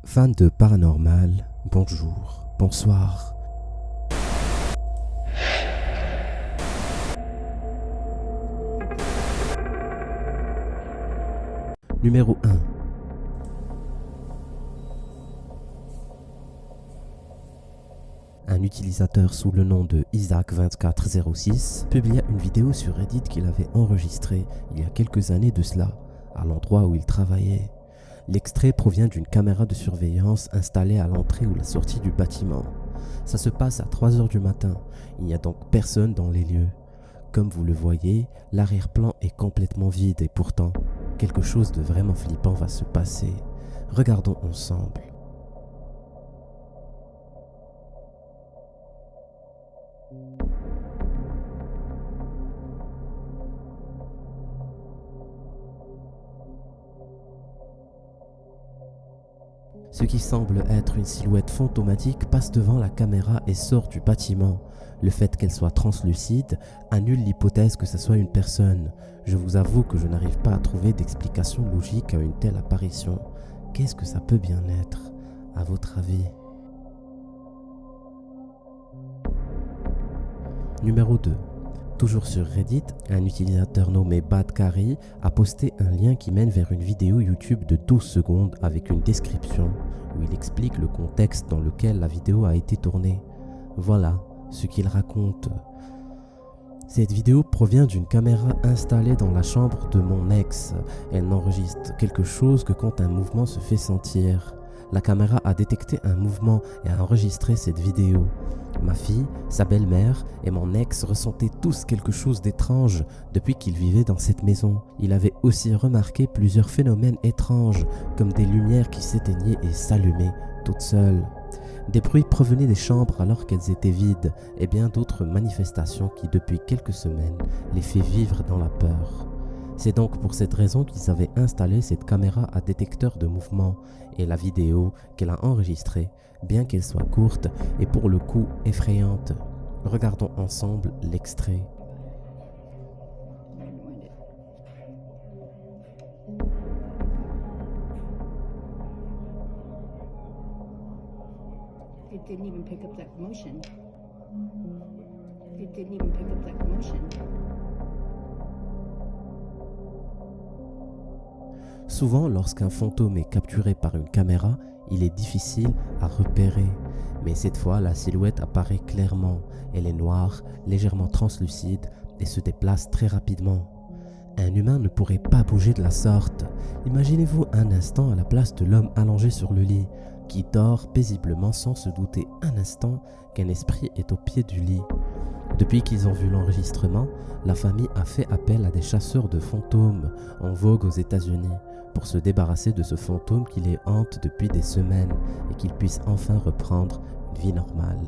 Fan de paranormal, bonjour, bonsoir. Numéro 1. Un utilisateur sous le nom de Isaac2406 publia une vidéo sur Reddit qu'il avait enregistrée il y a quelques années de cela, à l'endroit où il travaillait. L'extrait provient d'une caméra de surveillance installée à l'entrée ou la sortie du bâtiment. Ça se passe à 3 heures du matin, il n'y a donc personne dans les lieux. Comme vous le voyez, l'arrière-plan est complètement vide et pourtant, quelque chose de vraiment flippant va se passer. Regardons ensemble. Ce qui semble être une silhouette fantomatique passe devant la caméra et sort du bâtiment. Le fait qu'elle soit translucide annule l'hypothèse que ce soit une personne. Je vous avoue que je n'arrive pas à trouver d'explication logique à une telle apparition. Qu'est-ce que ça peut bien être, à votre avis? Numéro 2. Toujours sur Reddit, un utilisateur nommé Badkari a posté un lien qui mène vers une vidéo YouTube de 12 secondes avec une description où il explique le contexte dans lequel la vidéo a été tournée. Voilà ce qu'il raconte. Cette vidéo provient d'une caméra installée dans la chambre de mon ex. Elle n'enregistre quelque chose que quand un mouvement se fait sentir. La caméra a détecté un mouvement et a enregistré cette vidéo. Ma fille, sa belle-mère et mon ex ressentaient tous quelque chose d'étrange depuis qu'ils vivaient dans cette maison. Il avait aussi remarqué plusieurs phénomènes étranges, comme des lumières qui s'éteignaient et s'allumaient toutes seules. Des bruits provenaient des chambres alors qu'elles étaient vides et bien d'autres manifestations qui depuis quelques semaines les fait vivre dans la peur. C'est donc pour cette raison qu'ils avaient installé cette caméra à détecteur de mouvement et la vidéo qu'elle a enregistrée, bien qu'elle soit courte et pour le coup effrayante. Regardons ensemble l'extrait. It didn't even pick up that motion. It didn't even pick up that motion. Souvent, lorsqu'un fantôme est capturé par une caméra, il est difficile à repérer. Mais cette fois, la silhouette apparaît clairement. Elle est noire, légèrement translucide et se déplace très rapidement. Un humain ne pourrait pas bouger de la sorte. Imaginez-vous un instant à la place de l'homme allongé sur le lit, qui dort paisiblement sans se douter un instant qu'un esprit est au pied du lit. Depuis qu'ils ont vu l'enregistrement, la famille a fait appel à des chasseurs de fantômes en vogue aux États-Unis pour se débarrasser de ce fantôme qui les hante depuis des semaines et qu'ils puissent enfin reprendre une vie normale.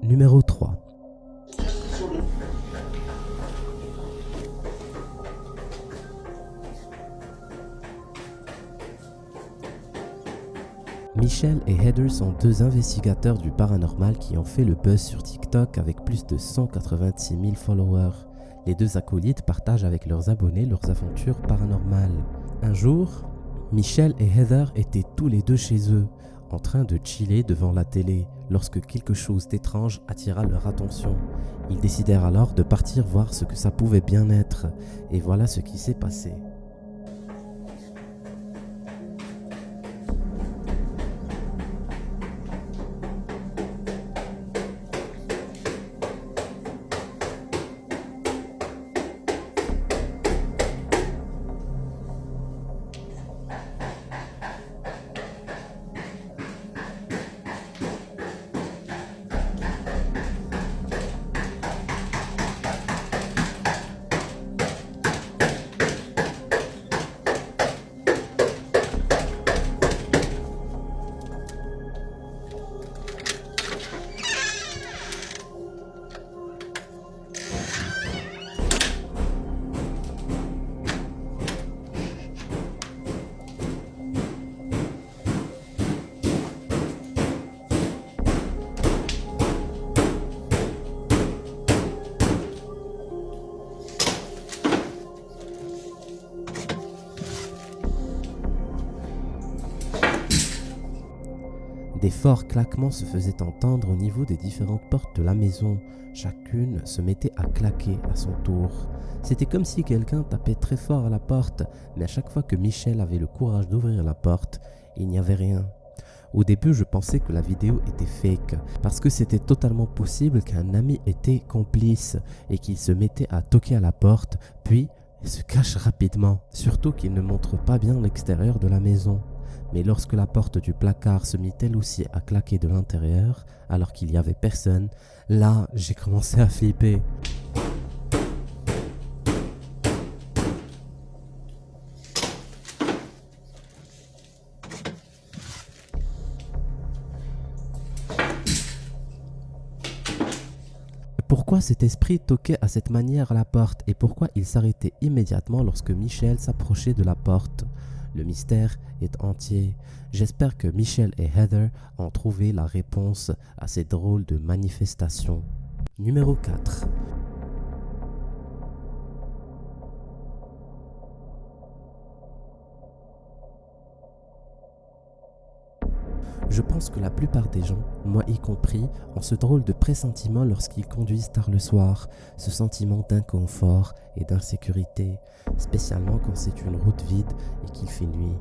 Numéro 3. Michelle et Heather sont deux investigateurs du paranormal qui ont fait le buzz sur TikTok avec plus de 186 000 followers. Les deux acolytes partagent avec leurs abonnés leurs aventures paranormales. Un jour, Michelle et Heather étaient tous les deux chez eux, en train de chiller devant la télé, lorsque quelque chose d'étrange attira leur attention. Ils décidèrent alors de partir voir ce que ça pouvait bien être, et voilà ce qui s'est passé. Des forts claquements se faisaient entendre au niveau des différentes portes de la maison. Chacune se mettait à claquer à son tour. C'était comme si quelqu'un tapait très fort à la porte, mais à chaque fois que Michel avait le courage d'ouvrir la porte, il n'y avait rien. Au début, je pensais que la vidéo était fake, parce que c'était totalement possible qu'un ami était complice et qu'il se mettait à toquer à la porte, puis se cache rapidement, surtout qu'il ne montre pas bien l'extérieur de la maison. Mais lorsque la porte du placard se mit elle aussi à claquer de l'intérieur, alors qu'il n'y avait personne, là, j'ai commencé à flipper. Pourquoi cet esprit toquait à cette manière à la porte et pourquoi il s'arrêtait immédiatement lorsque Michel s'approchait de la porte? Le mystère est entier. J'espère que Michel et Heather ont trouvé la réponse à ces drôles de manifestations. Numéro 4. Je pense que la plupart des gens, moi y compris, ont ce drôle de pressentiment lorsqu'ils conduisent tard le soir, ce sentiment d'inconfort et d'insécurité, spécialement quand c'est une route vide et qu'il fait nuit.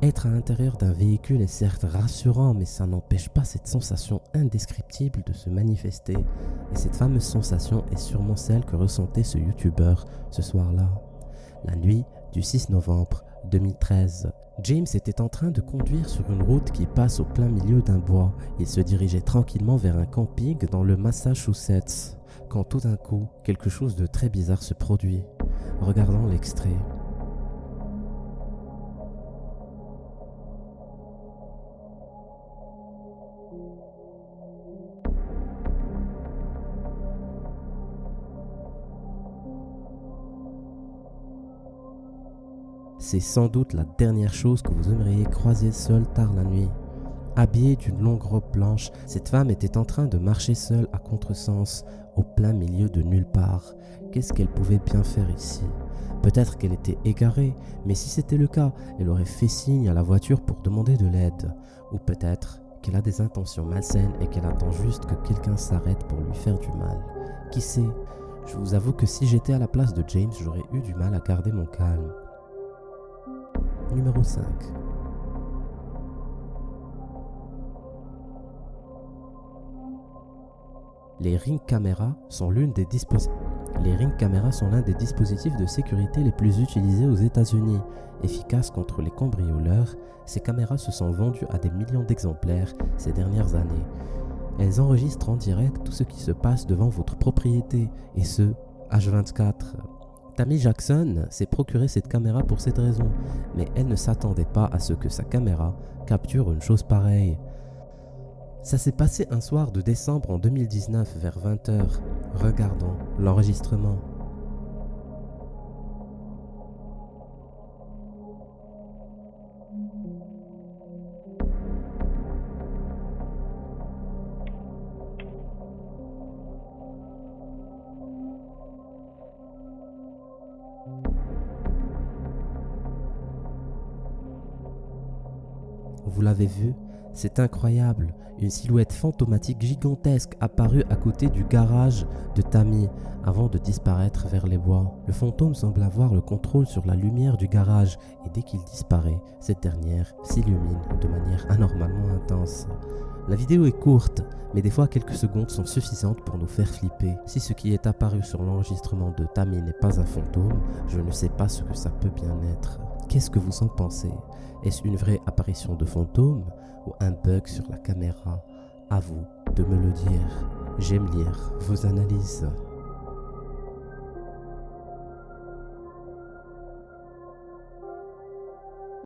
Être à l'intérieur d'un véhicule est certes rassurant, mais ça n'empêche pas cette sensation indescriptible de se manifester. Et cette fameuse sensation est sûrement celle que ressentait ce youtubeur ce soir-là. La nuit du 6 novembre 2013. James était en train de conduire sur une route qui passe au plein milieu d'un bois. Il se dirigeait tranquillement vers un camping dans le Massachusetts, quand tout d'un coup, quelque chose de très bizarre se produit. Regardons l'extrait. C'est sans doute la dernière chose que vous aimeriez croiser seul tard la nuit. Habillée d'une longue robe blanche, cette femme était en train de marcher seule à contresens, au plein milieu de nulle part. Qu'est-ce qu'elle pouvait bien faire ici? Peut-être qu'elle était égarée, mais si c'était le cas, elle aurait fait signe à la voiture pour demander de l'aide. Ou peut-être qu'elle a des intentions malsaines et qu'elle attend juste que quelqu'un s'arrête pour lui faire du mal. Qui sait? Je vous avoue que si j'étais à la place de James, j'aurais eu du mal à garder mon calme. Numéro 5. Les Ring caméras sont l'un des dispositifs de sécurité les plus utilisés aux États-Unis. Efficaces contre les cambrioleurs, ces caméras se sont vendues à des millions d'exemplaires ces dernières années. Elles enregistrent en direct tout ce qui se passe devant votre propriété, et ce, H24. Tammy Jackson s'est procuré cette caméra pour cette raison, mais elle ne s'attendait pas à ce que sa caméra capture une chose pareille. Ça s'est passé un soir de décembre en 2019 vers 20h. Regardons l'enregistrement. Vous l'avez vu? C'est incroyable. Une silhouette fantomatique gigantesque apparut à côté du garage de Tammy avant de disparaître vers les bois. Le fantôme semble avoir le contrôle sur la lumière du garage et dès qu'il disparaît, cette dernière s'illumine de manière anormalement intense. La vidéo est courte, mais des fois quelques secondes sont suffisantes pour nous faire flipper. Si ce qui est apparu sur l'enregistrement de Tammy n'est pas un fantôme, je ne sais pas ce que ça peut bien être. Qu'est-ce que vous en pensez? Est-ce une vraie apparition de fantôme ou un bug sur la caméra? À vous de me le dire. J'aime lire vos analyses.